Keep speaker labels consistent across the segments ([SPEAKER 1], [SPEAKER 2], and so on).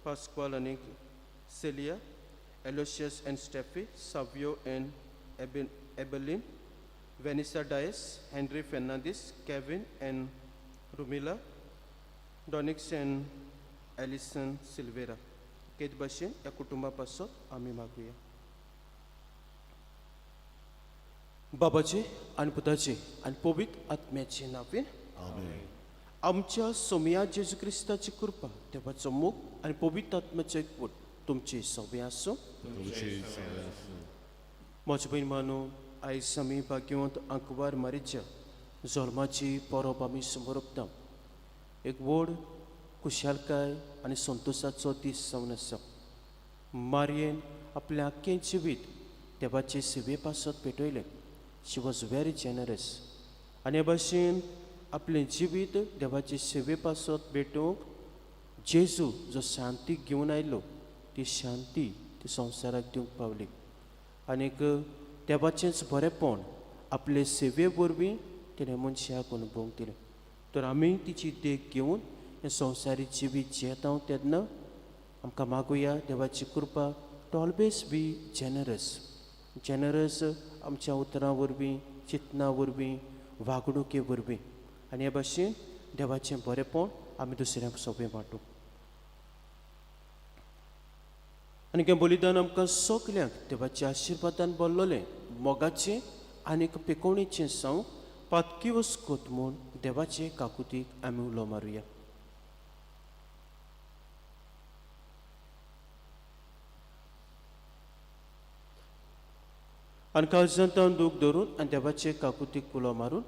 [SPEAKER 1] Pascual and Celia, Aloysius and Steffi, Savio and Ebeline, Vanessa Dias, Henry Fernandez, Kevin and Rumila, Donix and Alison Silvera. Kate Bashin, या कुटुंबापासून आम्ही मागूया. बाबाचे आणि पुताचे आणि पवित्र आत्म्याचे नावाने
[SPEAKER 2] आमेन.
[SPEAKER 1] आमच्या सोमिया जेजू ख्रिस्ताची कृपा देवाचो मोग आणि पवित्र आत्म्याचे एकवट तुमचे सगळे आसो. म्हज्या बहीण मानू आयज आमी भाग्यवंत अंकवार मारीच्या जल्माची परब आमी समोरपता. एक व्हड खुशालकाय आनी संतोशाचो दीस जावन आसा. मारयेन आपलें आख्खें जिवीत देवाचे सेवे पासत पेटयलें. शी वॉज व्हेरी जेनरस आनी हे भाशेन आपलें जिवीत देवाचे सेवे पासत भेटोवंक जेजू जो शांती घेवन आयलो ती शांती ती संवसाराक दिवंक पावली. आनीक देवाचेंच बरेंपण आपले सेवे वरवीं तिणें मनशाक अनुभवंक दिलें. तर आमी तिची देख घेवन हें संवसारी जिवीत जियेता तेन्ना आमकां मागुया देवाची कृपा टू ऑलवेज बी जेनरस आमच्या उतरां वरवीं चिंतनां वरवीं वागणुके वरवीं आनी हे भाशेन देवाचें बरेंपण आमी दुसऱ्यांक सगळें वांटूंक. आनी हें बलिदान आमकां सगल्यांक देवाच्या आशिर्वादान भरलोलें मोगाचें आनीक पिकोवणीचें जावं पातकी वस्कोत म्हूण देवाचे काकुतीक आमी उलो मारुया. आनी काळजांत दूख धरून आनी देवाचे काकुतीक उलो मारून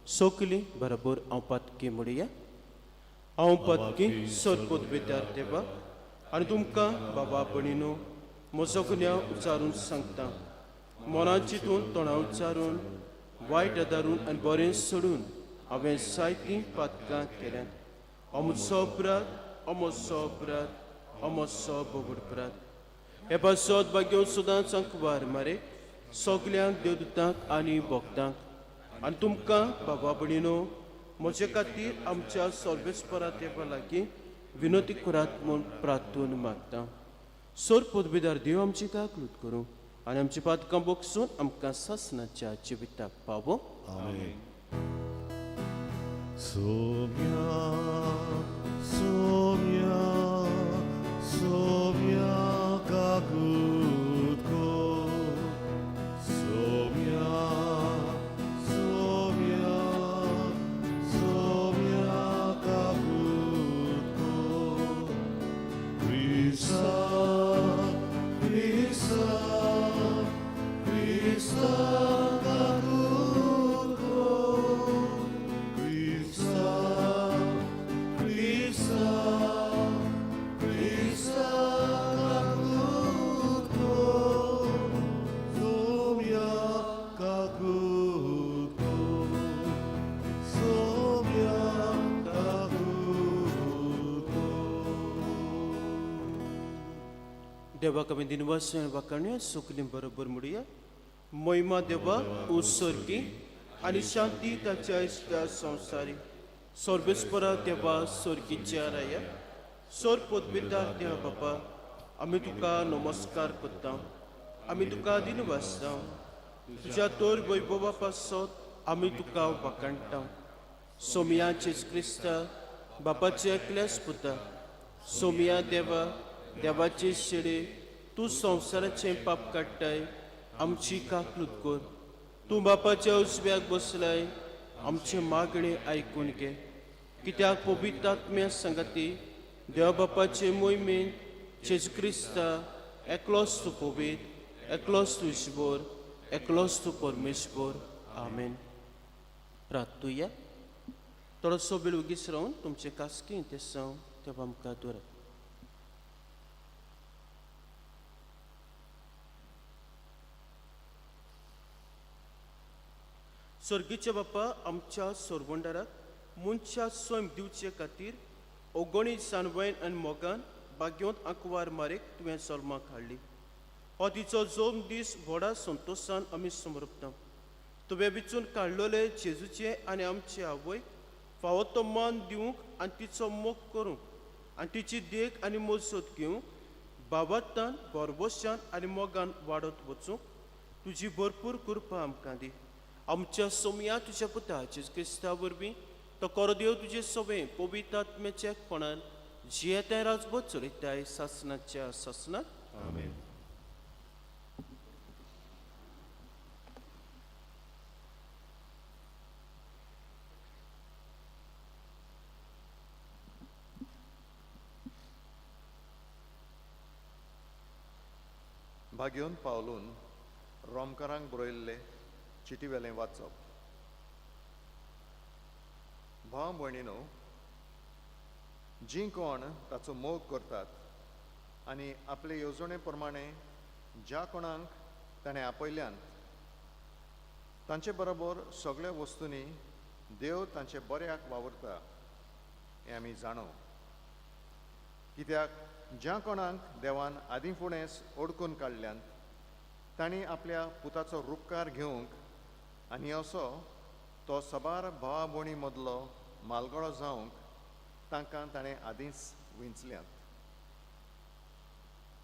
[SPEAKER 1] सोकली बरोबर हांव पातकी म्हणुया. हांव पातकी सरकोत विद्यार देवा आनी तुमकां बाबा भणीनो म्हजो गुन्यांव उच्चारून सांगता. मनान चिंतून तोंडां उच्चारून वायट आदारून आनी बरें सोडून हांवें जायतीं पातकां केल्यांत. हो म्हजो अपराध, हो म्हजो अपराध, हो म्हजो बोगूड अपराध. हे पासत भाग्यो सुदांच अंकवार मारे सगल्यांक देवदूतांक आनी भक्तांक आनी तुमकां बाबा भणीनो म्हजे खातीर आमच्या सर्वेस्परा देवा लागीं विनोती करात म्हूण प्रार्थून मागता. सोर पदवीदार देव आमची काकलूत करूं आनी आमची पातकां बोगसून आमकां सासणाच्या जिविताक पावो.
[SPEAKER 2] आमेन. सोम्या सोम्या सोम्या काकूत को सोम्या सोम्या सोम्या काकूत को क्रिस्ता क्रिस्ता क्रिस्ता काकूत को क्रिस्ता क्रिस्ता क्रिस्ता काकूत को सोम्या काकूत को सोम्या काकूत को.
[SPEAKER 1] देवाक आमी दिनवास वाकाणया सुकली बरोबर म्हणुया. महिमा देवा उत्सर्गी आनी शांती ताच्या इश्टा संवसारी सर्वेस्परा देवा सर्गीच्या राया सोर पदवीदार देवा बाबा आमी तुका नमस्कार करता. आमी तुका दिनवासता. तुज्या तोर वैभवा पासत आमी तुका वाकाणटा. सोमिया जेजू क्रिस्ता बापाचे एकल्याच पुता सोमिया देवा देवाचे शेडे तूं संवसाराचें पाप काडटाय आमची काकलूत कर. तूं बापाच्या उजव्याक बसलाय आमचे मागणे आयकून घे. कित्याक पवित्र आत्म्या संगती देव बापाचे मोहिमेन जेजू क्रिस्ता एकलोच तूं पवित्र एकलोच तूं इश्वर एकलोच तूं परमेश्वर. आमेन. प्रार्थुया. थोडोसो वेळ उगीच रावन तुमचे कासकी ते साव देव आमकां दवरात. सर्गीचे बापा आमच्या सोरवंडाराक मनशा स्वयं दिवचे खातीर ओगोणी सानवायन आनी मोगान भाग्यवंत आंकवार मारेक तुवें जल्माक हाडली. हो तिचो जोम दीस व्हडा संतोशान आमी समरपता. तुवें बिचून काडलोले जेजूचे आनी आमचे आवय फावो तो मान दिवंक आनी तिचो मोग करूंक आनी तिची देख आनी मोजत घेवंक बाबत्तान बोरबोशान आनी मोगान वाडत वचूंक तुजी भरपूर कृपा आमकां दी. आमच्या सोमया तुज्या पुता जेजू क्रिस्ता वरवीं तो कोरदेव तुजे सोबे पवित्र आत्म्याच्या एकपणान जियेताय राजभर चलयताय सासणाच्या सासणात.
[SPEAKER 2] आमेन.
[SPEAKER 3] भाग्योन पावलून रोमकारांक बरयल्ले चिटी वेलें वाचप. भाव भयणीनो, जी कोण ताचो मोग करतात आनी आपले येवजणे प्रमाणे ज्या कोणाक ताणें आपयल्यान तांचे बरोबर सगळ्या वस्तूंनी देव तांचे बऱ्याक वावरता हें आमी जाणो. कित्याक ज्या कोणाक देवान आदीं फुडेंच ओडकून काडल्यान तांणी आपल्या पुताचो रुपकार घेवंक आनी असो तो सबार भावा भयणी मदलो मालगडो जावंक तांकां ताणें आदींच विंचल्यात.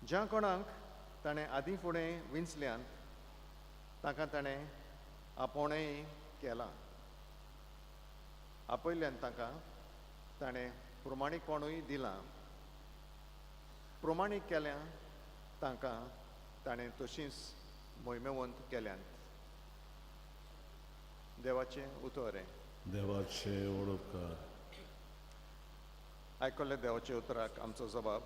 [SPEAKER 3] ज्या कोणाक ताणें आदीं फुडें विंचल्यान तांकां ताणें आपोणें केलां. आपयल्यान तांकां ताणें प्रमाणीकपणूय दिलां. प्रमाणीक केल्या तांकां ताणें तशींच मोहिमेवंत केल्यात. देवाचें उतर हें.
[SPEAKER 2] देवाचे ओळखकार.
[SPEAKER 3] आयकल्ल्या देवाच्या उतराक आमचो जबाब.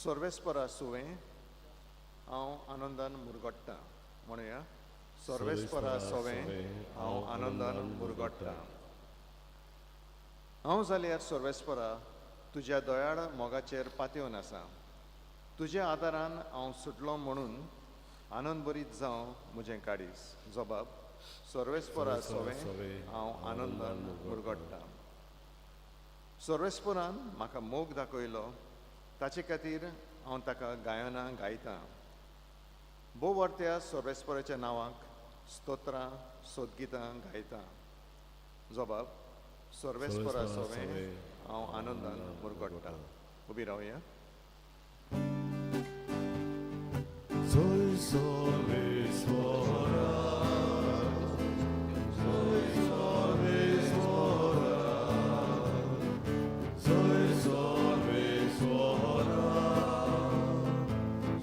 [SPEAKER 3] सर्वेस्परा सुवें हांव आनंदान मुरगट्टां. म्हणुया, सर्वेस्परा सोवें हांव आनंदान मुरगट्टां. हांव जाल्यार सर्वेस्परा तुज्या दोयाळ मोगाचेर पातयेवन आसा. तुज्या आदारान हांव सुटलो म्हणून आनंद भरीत जावं म्हजें काडीस. जबाब. सर्वेस्परा सोवें हांव आनंदान मुरगट्टां. सर्वेस्परान म्हाका मोग दाखयलो, ताचे खातीर हांव ताका गायनां गायतां. भोवरत्या सर्वेस्पराच्या नांवाक स्तोत्रां सोदगितां गायतां. जबाब. सर्वेस्परा सोवें हांव आनंदान मुरगट्टां. उबी रावया.
[SPEAKER 2] Soy Sorvesvara, soy Sorvesvara, soy Sorvesvara,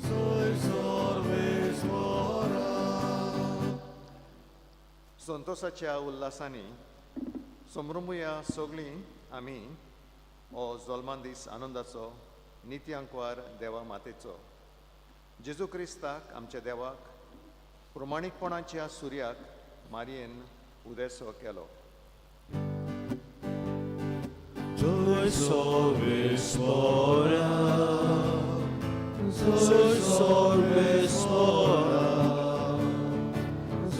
[SPEAKER 2] soy Sorvesvara.
[SPEAKER 3] संतोषाच्या उल्हासांनी समरुमुया सगळीं आमी हो जल्मान दीस आनंदाचो नित्यांकवार देवा मातेचो जेजू क्रिस्ताक आमच्या देवाक प्रमाणीकपणाच्या सुर्याक मारयेन उदेसो केलो.
[SPEAKER 1] Soy Sorvesvara, soy Sorvesvara,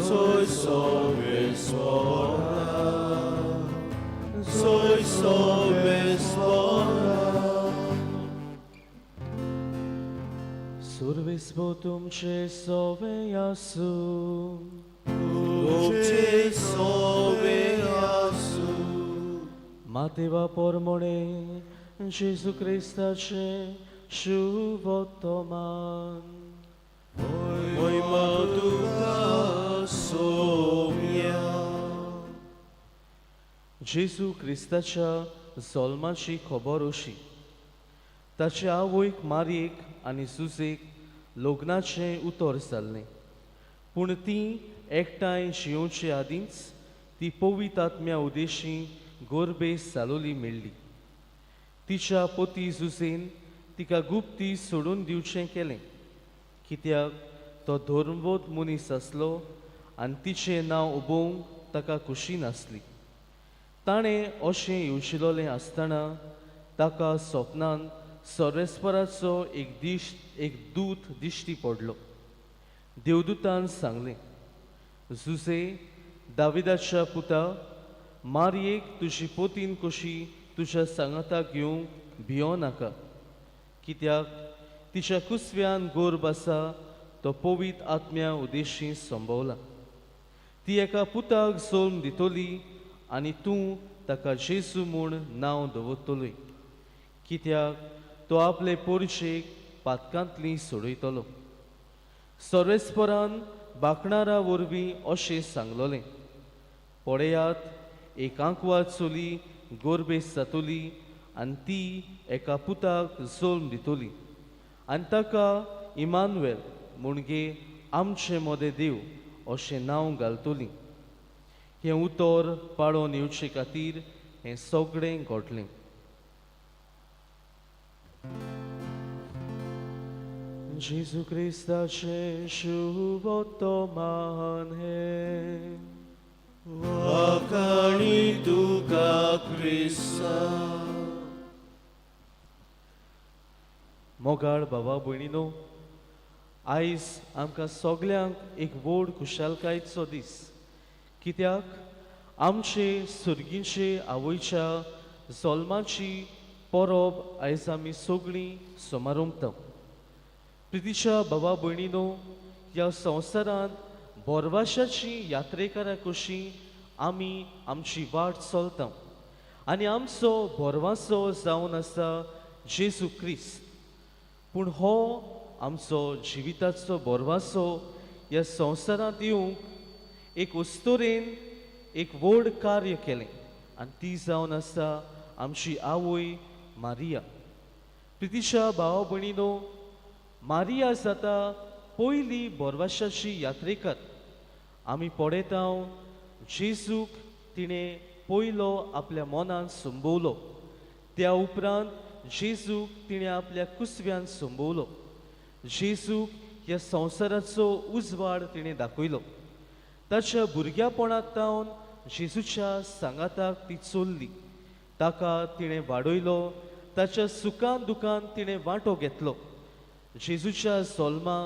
[SPEAKER 1] soy Sorvesvara, soy Sorvesvara.
[SPEAKER 4] Survismo tumče sovejasu,
[SPEAKER 1] Tumce sovejasu,
[SPEAKER 4] Mateva pormone, Jesu Krista ce životoman.
[SPEAKER 1] Moj maduka somja.
[SPEAKER 4] Jesu Kristaच्या जल्माची खबर अशी. ताचे आवयक मारयेक आनी सुसेक लग्नाचें उतर जाल्लें. पूण ती एकठांय जियोवचे आदींच ती पवित्र आत्म्या उदेशी गोरबेस जालोली मेळ्ळी. तिच्या पती जुसेन तिका गुप्ती सोडून दिवचें केलें, कित्याक तो धर्मबोध मनीस आसलो आनी तिचें नांव उबोवंक ताका खुशी नासली. ताणें अशें येवशिल्लें आसतना ताका सपनांत सर्वेस्पराचो एक दूत दिश्टी पडलो. देवदूतान सांगलें, जुसे, दाविदाच्या पुता, मारयेक तुजी पोतीन कशी तुज्या सांगाताक घेवंक भियो नाका, कित्याक तिच्या कुसव्यान गोरब आसा तो पवित्र आत्म्या उदेशी संभवला. ती एका पुताक जल्म दितली आनी तूं ताका जेजू म्हूण नांव दवरतली. कित्याक तो आपले पोरशेक पातकांतली सोडयतलो. सर्वेस्परान बाखणारा वरवीं अशें सांगलोलें, पळयात एकांकवाद चली गोरबेस जातली आनी ती एका पुताक जल्म दितली आनी ताका इमानुएल म्हणजे आमचे मोदे देव अशें नांव घालतली. हें उतर पाळोवन येवचे खातीर हें सगळें घडलें. जेजू क्रिस्ताचें शुभ वर्तमान हें
[SPEAKER 1] वाखाणी तुका क्रिस्ता.
[SPEAKER 4] मोगाळ भावा भयणीनो, आयज आमकां सगल्यांक एक व्हड खुशालकायेचो दीस. कित्याक आमचे सुर्गीचे आवयच्या जल्माची परब आयज आमी सगळीं समारंभता. प्रितीच्या भावा भयणीनो, ह्या संवसारांत बोरवाशाची यात्रेकारां कशी आमी आमची वाट चलता आनी आमचो बोरवासो जावन आसा जेजू क्रिस्त. पूण हो आमचो जिविताचो बोरवासो ह्या संवसारांत येवंक एक वस्तुरेन एक व्हड कार्य केलें आनी ती जावन आसा आमची आवय मारिया. प्रितीच्या भावा भयणीनो, मारिया जाता पयली बोरवाशाची यात्रेकार. आमी पळयता जेजूक तिणें पयलो आपल्या मनान संभोवलो. त्या उपरांत जेजूक तिणें आपल्या कुसव्यान संभोवलो. जेजूक ह्या संवसाराचो उजवाड तिणें दाखयलो. ताच्या भुरग्यापणांतावन जेजूच्या सांगाताक ती चल्ली. ताका तिणें वाडयलो. ताच्या सुखान दुखान तिणें वांटो घेतलो. जेजूच्या जल्मा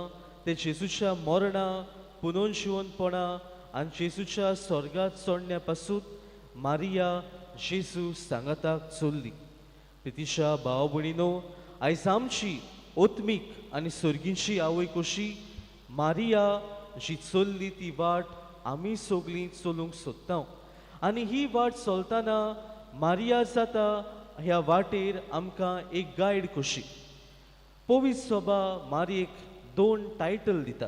[SPEAKER 4] ते जेजूच्या मरणा, पुनर्जीवनपणा आनी जेजूच्या स्वर्गात चडण्या पासून मारिया जेजू सांगाताक चल्ली. प्रितीच्या भाव भयणीनो, आयज आमची ओत्मीक आनी सर्गीची आवय कशी मारिया जी चल्ली ती वाट आमी सगळीं चलूंक सोदता. आनी ही वाट चलतना मारिया जाता ह्या वाटेर आमकां एक गायड कशी. पवित्र सभा मारयेक 2 टायटल दिता,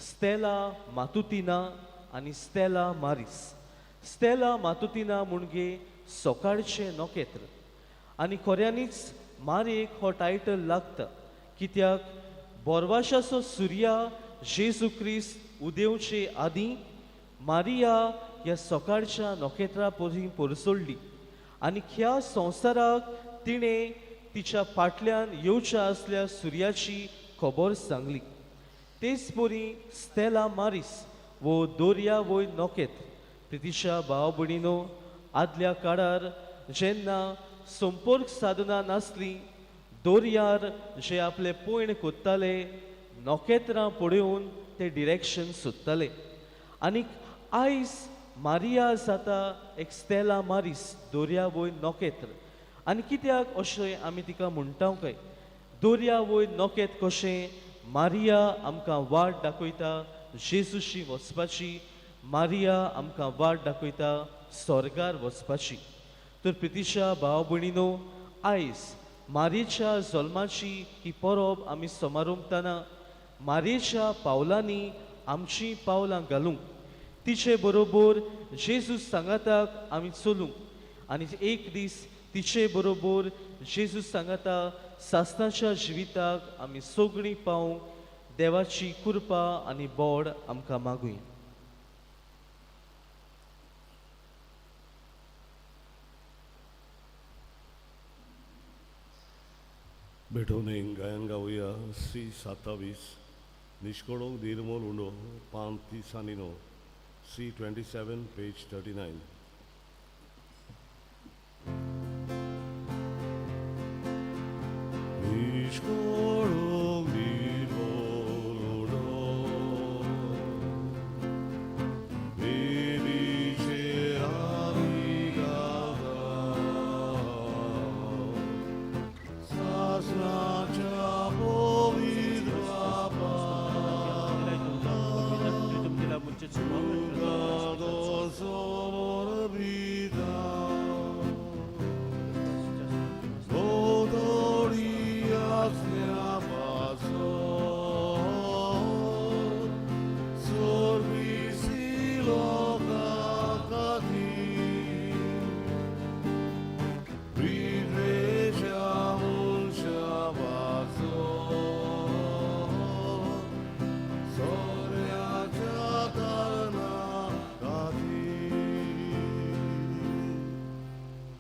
[SPEAKER 4] स्टेला मातुतिना आनी स्टेला मारिस. स्टेला मातुतिना म्हणजे सकाळचें नखेत्र. आनी खऱ्यांनीच मारयेक हो टायटल लागता, कित्याक बोरवाशाचो सुर्या जेजू क्रिस्त उदेवचे आदीं मारिया ह्या सकाळच्या नखेत्रा परी परसोडली आनी ह्या संवसाराक तिणें तिच्या फाटल्यान येवच्या असल्या सुर्याची खबर सांगली. तेच परी स्टेला मारिस वो दोर्या वयर नखेत्र. प्रितीच्या भाव भयणीनो, आदल्या काळार जेन्ना संपर्क साधना नासली, दोर्यार जे आपले पयण कोत्ताले, नखेत्रां पळोवन ते डिरेक्शन सोदताले. आनी आयज मारिया जाता एक स्टेला मारिस, दोर्या वयर नखेत्र. आनी कित्याक अशें आमी तिका म्हणटा काय, दोर्या वयर नखेत्र कशें मारिया आमकां वाट दाखयता जेजूशी वचपाची. मारिया आमकां वाट दाखयता स्वर्गार वचपाची. तर प्रितीच्या भाव भयणीनो, आयज मारयेच्या जल्माची ही परब आमी समारंभतना मारयेच्या पावलांनी आमची पावलां घालूंक, तिचे बरोबर जेजू सांगाताक आमी चलूंक आनी एक दीस तिचे बरोबर जेजू सांगाता सासणाच्या जिविताक आमी सगळीं पावूंक देवाची कृपा आनी बोड आमकां मागूय.
[SPEAKER 2] बेठोनें गायन गावया C27 निष्कोडोंक दिरमोल उंडो पांती सानिनो C27 पेज 39. निष्कोडोंक दिरमोल उंडो बेरीचे आमी गावा सासणाच्या पवित्र
[SPEAKER 1] Tumilang muchachos,
[SPEAKER 2] Gado somos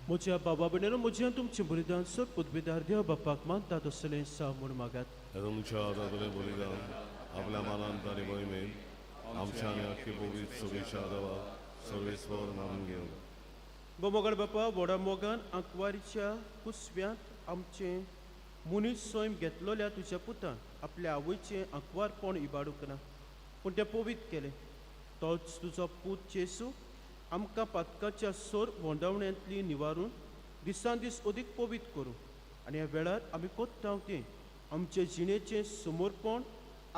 [SPEAKER 1] म्हज्या बाबा भयणीनो म्हजें तुमचें बलिदान सर उद्भिदार देव बापाक मानतात असलें सा म्हूण मागात.
[SPEAKER 2] हे तुमच्या हातांतलें बलिदान आपल्या मानांत आनी मोहिमेंत आमच्या आनी आख्खे बोबीत सगळीच्या देवा सर्वेस्वर नाम घेवन
[SPEAKER 1] मोगळ बापा व्हडा मोगान आंकवारीच्या कुसव्यांत आमचें मुनीस सोयम घेतलोल्या तुज्या पुतान आपल्या आवयचें आंकवारपण इबाडूंक ना पूण तें पवीत केलें. तोच तुजो पूत जेसू आमकां पातकाच्या सोर वोंदावण्यांतली निवारून दिसान दीस अदीक पवीत करूं आनी ह्या वेळार आमी कोत्ता तें आमचे जिणेचें समोरपण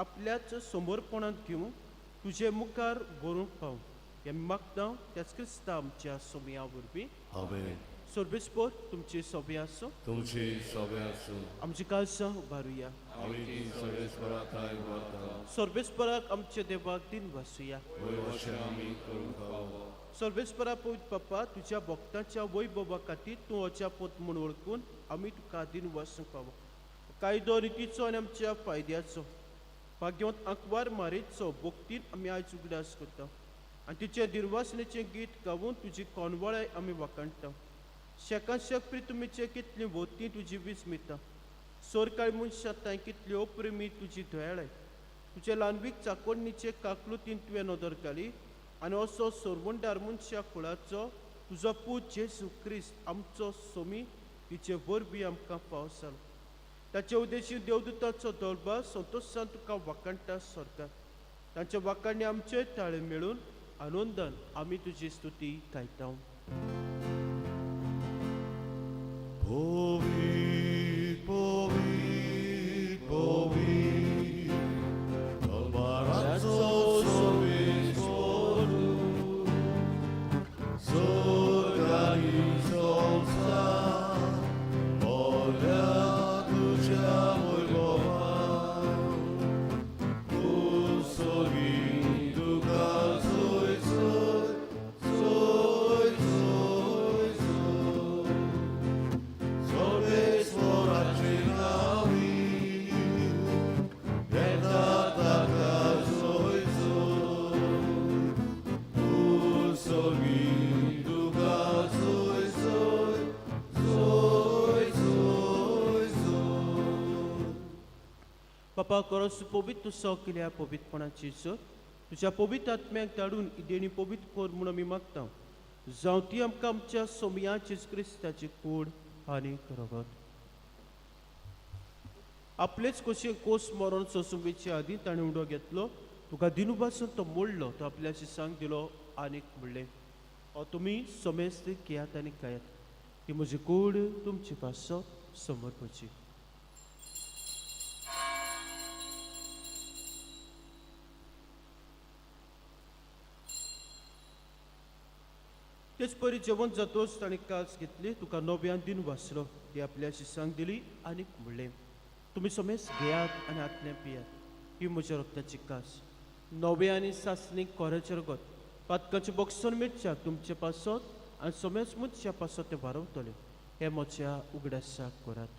[SPEAKER 1] आपल्याच समोरपणांत घेवं तुजे मुखार व्हरूंक पावूं हें मागता त्याच क्रिस्ता आमच्या सोमया वरवीं.
[SPEAKER 2] आमेन.
[SPEAKER 1] सोर्बेस्पोर तुमची सोबी आसूं
[SPEAKER 2] तुमची सभा आसूं
[SPEAKER 1] आमची काळजां उबारुया.
[SPEAKER 2] आमी ती सर्वेस्पराक थाय उबारता
[SPEAKER 1] सोर्बेस्पराक आमच्या देवाक दिन वासुया.
[SPEAKER 2] वयवशें आमी करूंक हवो.
[SPEAKER 1] सोर्बेस्परा पवित्र बाप्पा तुज्या भक्तांच्या वैभवा खातीर तूं अजापत म्हूण वळखून आमी तुका दिन वासूंक पावो. कायदो रितीचो आनी आमच्या फायद्याचो भाग्यवंत आंकवार मारेचो भक्तीन आमी आयज उगडास करता आनी तिचे दिनवासनेचें गीत गावून तुजी कोनवळाय आमी वाखणटा. शेकां शेक प्रितुमेचे कितली वोती तुजी विस्मिता सोर काळ मनशां कितली अप्रेमी तुजी दयाळाय. तुजे ल्हानवीक चाकोडणीचे काकलुतीन तुवें नदर घाली आनी असो सोरवंडार मनशा कुळाचो तुजो पूत जेजू क्रिस्त आमचो सोमी तिचे वरवीं आमकां पावस जालो. ताचे उद्देशी देवदूतांचो दळबा संतोशान तुका वाखणटा सरकार. तांचे वाखाणणी आमचे ताळे मेळून आनंदान आमी तुजी स्तुती गायता.
[SPEAKER 2] Povit, povit, povit, dolbarazzo sowieckoru, zorganizowca, poля tudzia wojwowa, usoli duka zoj, zoj, zoj, zoj, zoj.
[SPEAKER 1] बापा खरोच पवित्र सो केल्या पवित्रपणाची सर तुज्या पवित्र आत्म्याक धाडून देणी पवित्र कोर म्हूण आमी मागता. जावं ती आमकां आमच्या सोमयाचे क्रिस्ताची कूड आनी रगत आपलेच कशें कोस मरण सोसुंबेच्या आदीं ताणें उडो घेतलो तुका दिनुपासून तो मोडलो तो आपल्याची सांग दिलो आनीक म्हणलें हो तुमी सोमेस्त घेयात आनी खायात ही म्हजी कूड तुमची पासो समर्पची. तेच परी जेवण जातोच ताणें कास घेतली तुका नव्यान दिन वाचलो ती आपल्याची सांग दिली आनीक म्हणलें तुमी सोमेस घेयात आनी आतलें पियात ही म्हज्या रक्ताची कास नवे आनी सासणीक कोऱ्याचें रगत पातकाचें बॉक्सन मिरच्याक तुमचे पासत आनी सोमेस मुच्या पासत ते वारवतले हे म्हज्या उगडासाक करात.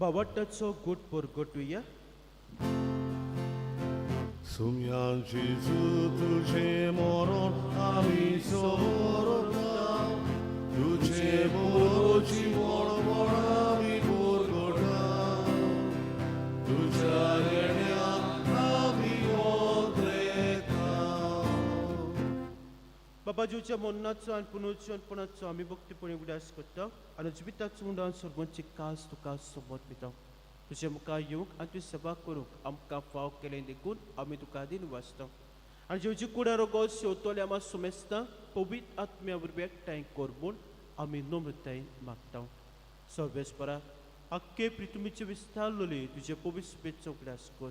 [SPEAKER 1] भावाटाचो गोट परगटुया.
[SPEAKER 2] Sumianci tuce moron ami sorota, tuce moroci mormorami burgota, tuce arenia ami odreta.
[SPEAKER 1] बाबाजीच्या मन्नाचो आनी पुनर्जन्मपणाचो आमी भक्तीपणी उगडास करता आनी जिविताचो उंडाण सर्वांची कास तुका समर्पिता. तुजे मुखार येवंक आनी तुजी सेवा करूंक आमकां फाव केलें देखून आमी तुका दिन वाचता आनी जेवची कुडा रोगो शेवतोले आमी सोमेस्ता पवित्र आत्म्या वरवीं एकठांय कर म्हूण आमी नम्रतायेन मागता. सर्वेस्परा आख्खे प्रितुमेचे विस्तारलोली तुजे पवित्र सभेचो उगडास कर.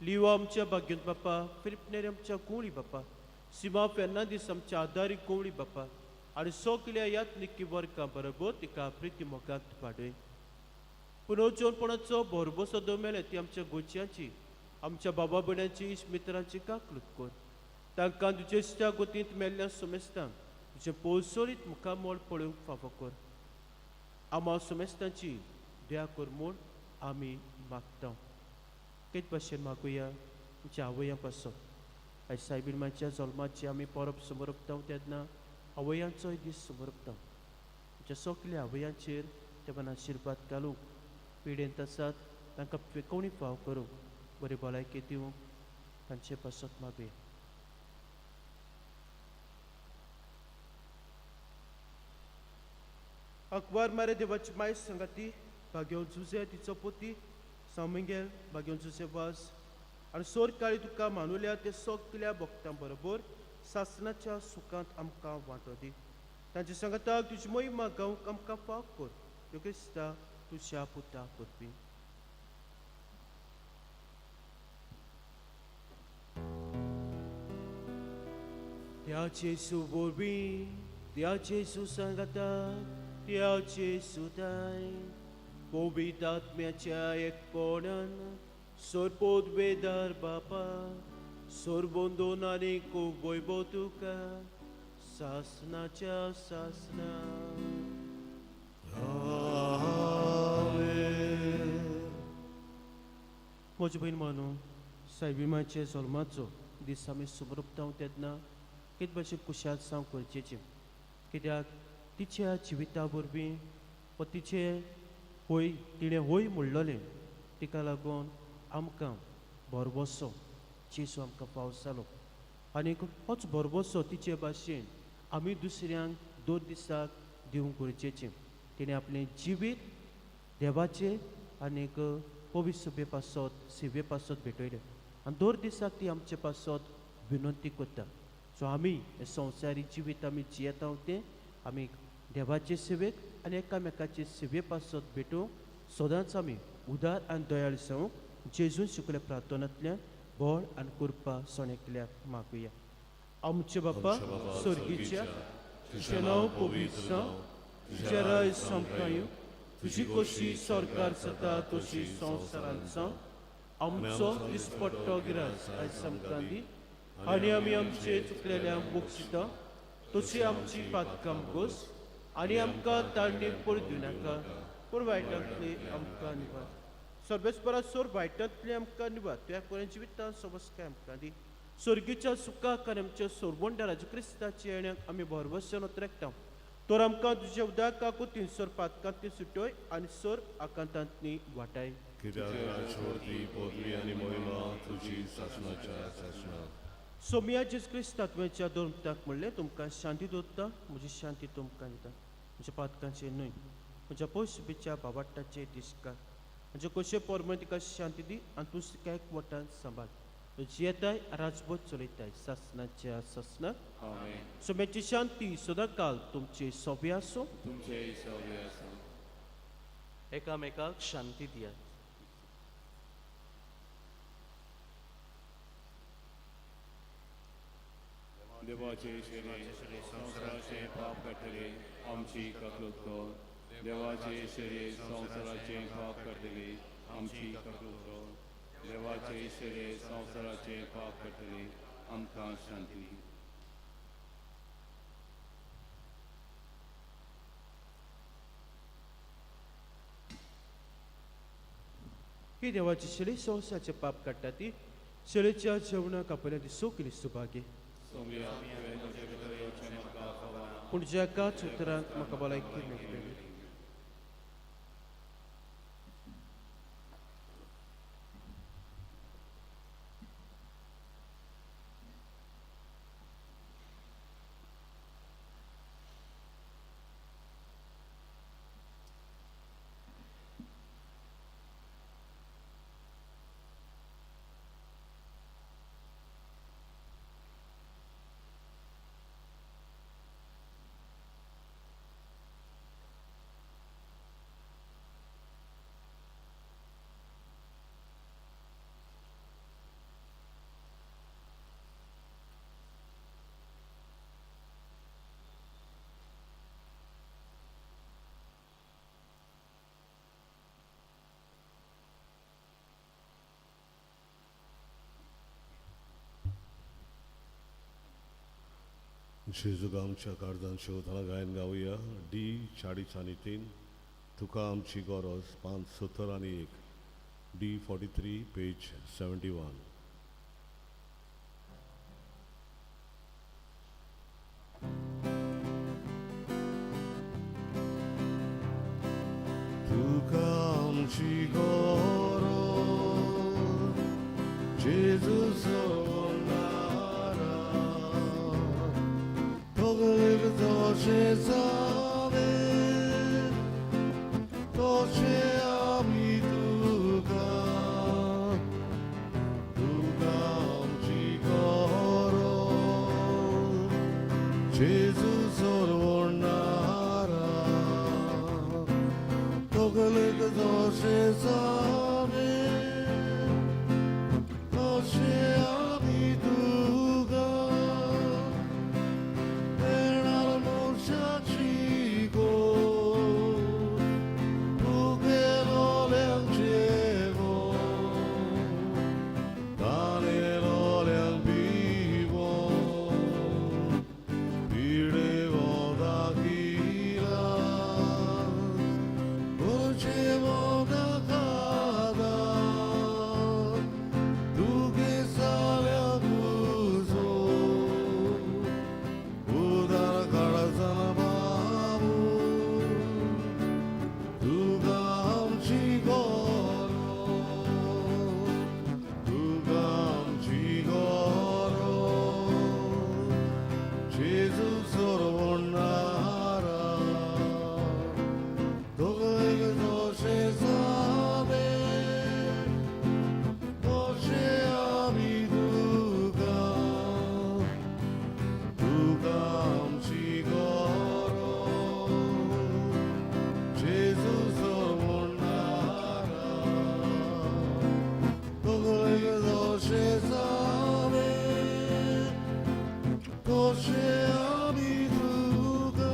[SPEAKER 1] लिवा आमच्या भाग्यवंत बापा फिलिपनेर आमच्या कोवळी बापा सिमा फेर्नांदीस आमच्या आदारी कोवळी बापा आनी सगळ्या यात्निकी वर्गां बरोबर तिका प्रिती मोगांत वाडय. पुनर्जन्मपणाचो भरभोसो दमेले ती आमच्या गोंयच्यांची आमच्या बाबा भयणांची इश्ट मित्रांची काकलूत कर. तांकां तुजे इश्टा गोतींत मेल्ल्या सोमेस्तांक तुजे पोसोलीत मुखामोळ पळोवंक फावो कर. आमा सोमेस्तांची द्या कर म्हूण आमी मागता. तेच भाशेन मागुया आमच्या आवया पासत. आयज सायबीणमाच्या जल्माची आमी परब समरपता तेन्ना आवयांचोय दीस समरपता. आमच्या सगल्या आवयांचेर देवान आशिर्वाद घालूंक, पिडेंत आसात तांकां पिकोवणी फाव करूंक, बरी भलायकी दिवंक तांचे पासत मागुया. अकबर मारे देवाची माय संगाती भाग्योन जुजे तिचो पोती सामिंगेल भाग्योन जुजे वाज आनी सोर काळी तुका मानुल्या ते सगल्या भक्तां बरोबर सासणाच्या सुखांत आमकां वांटो दी. तांच्या संगताक तुजी महिमा गावंक आमकां फाव कर. ह्यो क्रिस्ता तुज्या पुता करपी. त्या जेसू वरवीं, त्या जेसू सांगाताक, त्या जेसू दाय, पवित्र आत्म्याच्या एकपणान, सोरपोत वेदार बापा, सोरबोंदोन आनी खूब वैभव तुका, सासनाच्या सासना. म्हजी बहीण मानू सायबीमाचे जल्माचो दीस आमी समरपता तेन्ना कित भाशेन कुशाल जावंक गरजेचें. कित्याक तिच्या जिविता वरवीं वा तिचे होय तिणें होय म्हणलोलें तिका लागून आमकां बरवसो जेसू आमकां फाव जालो. आनीक होच बरवसो तिचे भाशेन आमी दुसऱ्यांक 2 दिसाक दिवंक गरजेचें. तिणें आपलें जिवीत देवाचे आनीक पवित्र सभे पासत सेवे पासत भेटयलें आनी 2 दिसाक ती आमचे पासत विनंती करता. सो आमी हें संवसारी जिवीत आमी जियेता तें आमी देवाचे सेवेक आनी एकामेकाचे सेवे पासत भेटूंक सदांच आमी उदार आनी दयाळ जावंक जेजून शिकल्या प्रार्थनांतल्यान बळ आनी कृपा सोणेकल्याक मागुया. आमचे बापा स्वर्गीच्या, तुजें नांव पवित्र जावं, तुजें राय आमकां येवं, तुजी कशी सरकार जाता तशी संवसारांत जावं. आमचो दिसपट्टो गिरास आयज आमकां दी आनी आमी आमचे चुकलेल्यांक बक्षिता तशी आमची पातकां घोस आनी आमकां तांडणेक पडूं नाका, पूण वायटांतली आमकां निवार. सर्वेस्परा सोर वायटांतली आमकां निवार. तुवें कोणे जिवितांत समस्काय आमकां दी. स्वर्गीच्या सुखाक आनी आमच्या सोरबोंड्या राजा क्रिस्ताच्या येण्याक आमी भरवसन उतराकता. तर आमकां तुज्या उदका कुतीन सोर पातकांतली सुटोय आनी सोर आकांतांतली वाटाय.
[SPEAKER 2] कित्याक राजवटी पदवी आनी महिमा तुजी सासणाच्या सासणा.
[SPEAKER 1] सोमिया जेस क्रिस्तात्म्याच्या धर्मताक म्हणलें तुमकां शांती दवरता, म्हजी शांती तुमकां दिता. म्हज्या पातकांचे न्हय, म्हज्या पयसुबीच्या भावाटाचे दिसकार. म्हणजे कशे परमे तिका शांती दी आनी तूं सिकायक वटान सांबाळ. येताय राजभोज चलयताय सासणाच्या सासणा. सोम्याची शांती सदां काल तुमचे सोबे आसूं.
[SPEAKER 4] एकामेकाक शांती दियात.
[SPEAKER 5] देवाचे शरीर संसाराचे पाप काढतले आमची काकलूत कर. देवाचे शरीर संसाराचे पाप काढतले आमची काकलूत कर. देवाचे शरीर संसाराचे पाप काढतले आमकां शांती.
[SPEAKER 1] ही देवाची शरी संवसाराचे पाप काडटा ती शरेच्या जेवणाक आपल्या दिसो क्रिस्तू भागे. पूण जगाच उतरांक म्हाका भलायकी मेळटली.
[SPEAKER 2] जेजूक आमच्या काळजांत शेवताना गायन गावया. D 43. तुका आमची गरज 571 D43 पेज 71. तुका आमची गरज जेजू सोडणारा तोगलेक तशें जालें तशें आमी तुका तुका आमची गरज जेजू सोडणारा तोगलेक तशें जालें तशें आमी तुका येणार मनशाची गोड तुगेलोल्यांचे गोड ताणेलोल्यांक भिवून पिडे वोदाकिला गोचे वोदाकादा तुगे साल्या तुजो उदार काळजान बाबू तुका आमची गरज तुका आमची गरज जेजू सोडणारा दोगलेक तशें जालें तशें आमी तुका तुका आमची गरज जेजू सोडणारा दोगलेक तशें जालें तशें आमी तुका.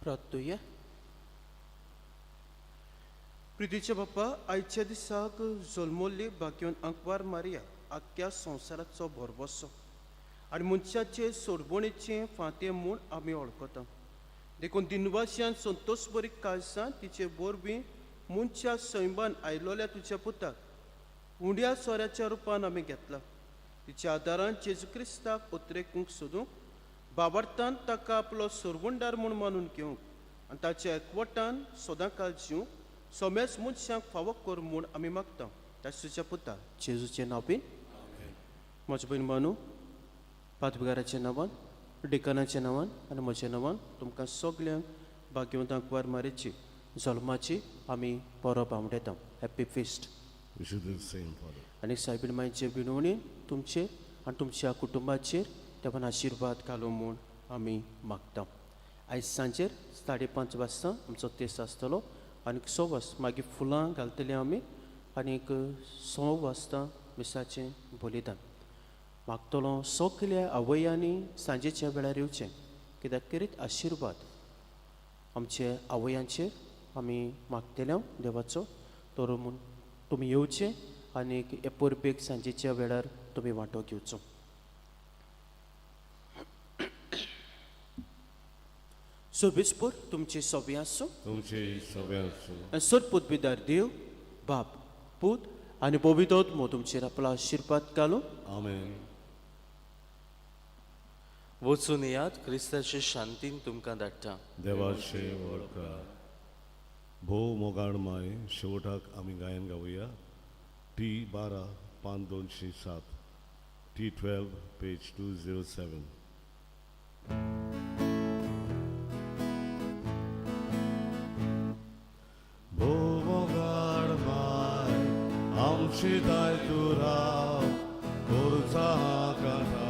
[SPEAKER 1] प्रार्थूया. प्रितीचे बाप्पा, आयच्या दिसाक जल्मल्ली भाग्यवन अंकवार मारिया आख्या संवसाराचो भरवंसो आनी मनशाचे सोडवणेचे फांते म्हूण आमी वळखता. देखून दिनवाशान संतोश बरी काळजां तिचे बोरबी मनशा सैमान आयलोल्या तुज्या पुताक उंड्या सोऱ्याच्या रुपान आमी घेतला. तिच्या आदारान जेजू क्रिस्ताक उतरेकूंक सोदूंक बाबार्थान ताका आपलो सोरवंडार म्हूण मानून घेवंक आनी ताच्या एकवटान सदांकाळ जिवंक सोम्यास मनशांक फावो कर म्हूण आमी मागता. ताच्या तुज्या पुता जेजूचें नांव बीन. म्हजे बहीण मानू पातबगाराच्या नांवान डिकनाच्या नांवान आनी म्हज्या नांवान तुमकां सगल्यांक भाग्यवंतांक वार मारेची जल्माची आमी परब आवडयता. Happy feast.
[SPEAKER 2] We should do the same, Father.
[SPEAKER 1] आनी सायबीण मायचे बिणवणेन तुमचेर आनी तुमच्या कुटुंबाचेर देवान आशिर्वाद घालूं म्हूण आमी मागता. आयज सांजेर 5:30 वाजता आमचो तेस आसतलो आनीक 6 वाजता मागीर फुलां घालतले आमी आनीक 6 वाजता मिसाचें बलिदान. मागतलो सगल्या आवयांनी सांजेच्या वेळार येवचें कित्याक करीत आशिर्वाद आमचे आवयांचेर आमी मागतले देवाचो तर म्हूण तुमी येवचें आनीक हे परबेक सांजेच्या वेळार तुमी वांटो घेवचो. सोबेस्पर तुमचे सव्या आसूं
[SPEAKER 2] तुमचे सगळ्यांचो
[SPEAKER 1] आनी सदपूत बिदार देव बाप पूत आनी पवित्र आत्मो तुमचेर आपलो आशिर्वाद घालूं.
[SPEAKER 2] आमेन.
[SPEAKER 4] वचून येयात, क्रिस्ताचे शांतीन तुमकां धाडटा.
[SPEAKER 2] देवाचे वळखार भोव मोगाण माय शेवटाक आमी गायन गावया. T12 5207 T12 page 207. भोव मोगाण माय आमची दाय तू राव कोरचा काटा